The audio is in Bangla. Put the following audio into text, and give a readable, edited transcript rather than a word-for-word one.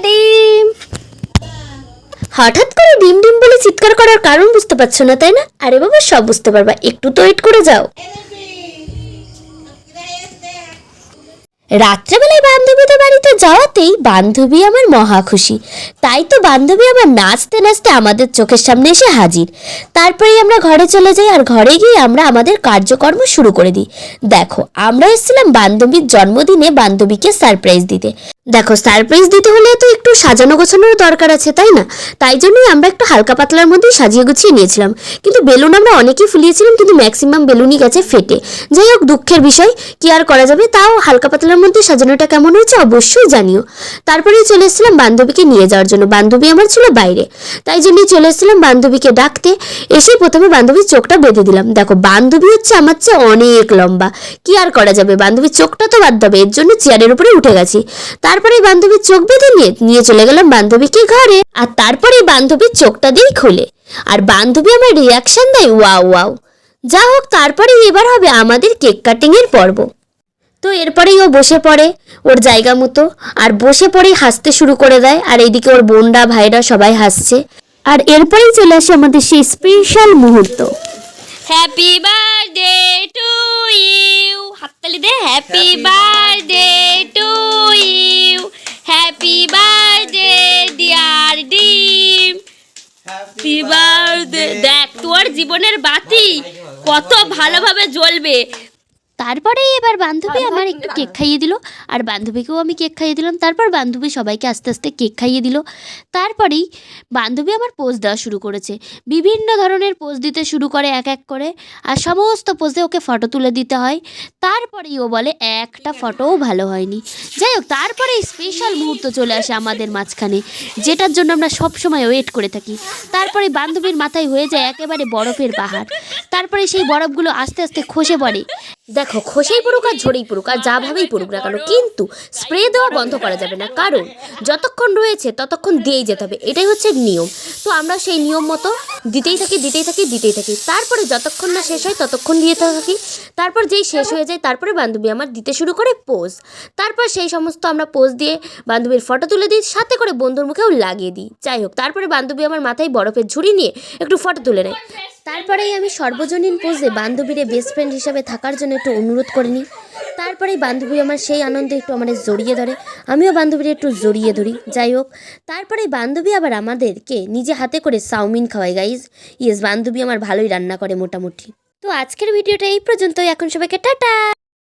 ডিম। হঠাৎ করে ডিম ডিম বলে চিৎকার করার কারণ বুঝতে পারছো না, তাই না? আরে বাবা, সব বুঝতে পারবা, একটু তো ওয়েট করে যাও। রাত্রেবেলায় বান্ধবীদের বাড়িতে যাওয়াতেই বান্ধবী আমার মহা খুশি। তাই তো বান্ধবী আমার নাচতে নাচতে আমাদের চোখের সামনে এসে হাজির। তারপরেই আমরা ঘরে চলে যাই, আর ঘরে গিয়ে আমরা আমাদের কার্যকর্ম শুরু করে দিই। দেখো, আমরা এসেছিলাম বান্ধবীর জন্মদিনে বান্ধবীকে সারপ্রাইজ দিতে। দেখো, সারপ্রাইজ দিতে হলে তো একটু সাজানো গোছানোর দরকার আছে, তাই না? তাই জন্যই আমরা একটু হালকা পাতলার মধ্যেই সাজিয়ে গুছিয়ে নিয়েছিলাম। কিন্তু বেলুন আমরা অনেকেই ফুলিয়েছিলাম, কিন্তু ম্যাক্সিমাম বেলুনই গেছে ফেটে। যাই হোক, দুঃখের বিষয়, কি আর করা যাবে। তাও হালকা পাতলার মধ্যে সাজানোটা কেমন হয়েছে অবশ্যই জানিও। তারপরেই চলে এসেছিলাম বান্ধবীকে নিয়ে যাওয়ার জন্য। বান্ধবী আমার ছিল বাইরে, তাই জন্যই চলে এসেছিলাম বান্ধবীকে ডাকতে। এসে প্রথমে বান্ধবীর চোখটা বেঁধে দিলাম। দেখো, বান্ধবী হচ্ছে আমার চেয়ে অনেক লম্বা, কি আর করা যাবে, বান্ধবীর চোখটা তো বাদ দেবে, এর জন্য চেয়ারের উপরে উঠে গেছি। তারপরে বান্ধবীর চোখ বেঁধে নিয়ে চলে গেলাম বান্ধবীকে ঘরে। আর তারপরে বান্ধবীর চোখটা দিয়ে খুলে, আর বান্ধবী আমার রিয়াকশন দেয় ওয়াও ওয়াও। যা হোক, তারপরে এবার হবে আমাদের কেক কাটিং এর পর্ব। তো এরপরেই ও বসে পড়ে ওর জায়গা মতো, আর বসে পড়েই হাসতে শুরু করে দেয়। আর এইদিকে ওর বোনরা ভাইরা সবাই হাসছে। আর এরপরেই চলে আসে আমাদের সেই স্পেশাল মুহূর্ত। হ্যাপি বার্থডে টু ইউ, হাততালি দে। Happy birthday to you, happy birthday dear ডিম, হ্যাপি বার্থডে। দেখ, তোর জীবনের বাতি কত ভালোভাবে জ্বলবে। তারপরেই এবার বান্ধবী আমার একটু কেক খাইয়ে দিল, আর বান্ধবীকেও আমি কেক খাইয়ে দিলাম। তারপর বান্ধবী সবাইকে আস্তে আস্তে কেক খাইয়ে দিল। তারপরেই বান্ধবী আমার পোজ দেওয়া শুরু করেছে, বিভিন্ন ধরনের পোজ দিতে শুরু করে এক এক করে, আর সমস্ত পোজে ওকে ফটো তুলে দিতে হয়। তারপরেই ও বলে একটা ফটোও ভালো হয়নি। যাই হোক, তারপরে স্পেশাল মুহূর্ত চলে আসে আমাদের মাঝখানে, যেটার জন্য আমরা সবসময় ওয়েট করে থাকি। তারপরে বান্ধবীর মাথায় হয়ে যায় একেবারে বরফের পাহাড়। তারপরে সেই বরফগুলো আস্তে আস্তে খসে পড়ে। দেখো, খসেই পড়ুক আর ঝরেই পড়ুক আর যা ভাবেই পড়ুক না কেন, কিন্তু স্প্রে দেওয়া বন্ধ করা যাবে না, কারণ যতক্ষণ রয়েছে ততক্ষণ দিয়েই যেতে হবে, এটাই হচ্ছে নিয়ম। তো আমরা সেই নিয়ম মতো দিতেই থাকি। তারপরে যতক্ষণ না শেষ হয় ততক্ষণ দিয়ে থাকি। তারপর যেই শেষ হয়ে যায়, তারপরে বান্ধবী আমার দিতে শুরু করে পোজ। তারপর সেই সমস্ত আমরা পোজ দিয়ে বান্ধবীর ফটো তুলে দিই, সাথে করে বন্ধুর মুখেও লাগিয়ে দিই। যাই হোক, তারপরে বান্ধবী আমার মাথায় বরফের ঝুড়ি নিয়ে একটু ফটো তুলে নেয়। তারপরেই আমি সর্বজনীন পোজে বান্ধবীরে বেস্ট ফ্রেন্ড হিসাবে থাকার জন্য একটু অনুরোধ করে নিই। তারপরেই বান্ধবী আমার সেই আনন্দে একটু আমাদের জড়িয়ে ধরে, আমিও বান্ধবীর একটু জড়িয়ে ধরি। যাই হোক, তারপরেই বান্ধবী আবার আমাদেরকে নিজে হাতে করে চাউমিন খাওয়ায় গাইজ। ইয়েস, বান্ধবী আমার ভালোই রান্না করে মোটামুটি। তো আজকের ভিডিওটা এই পর্যন্তই। এখন সবাইকে টাটা।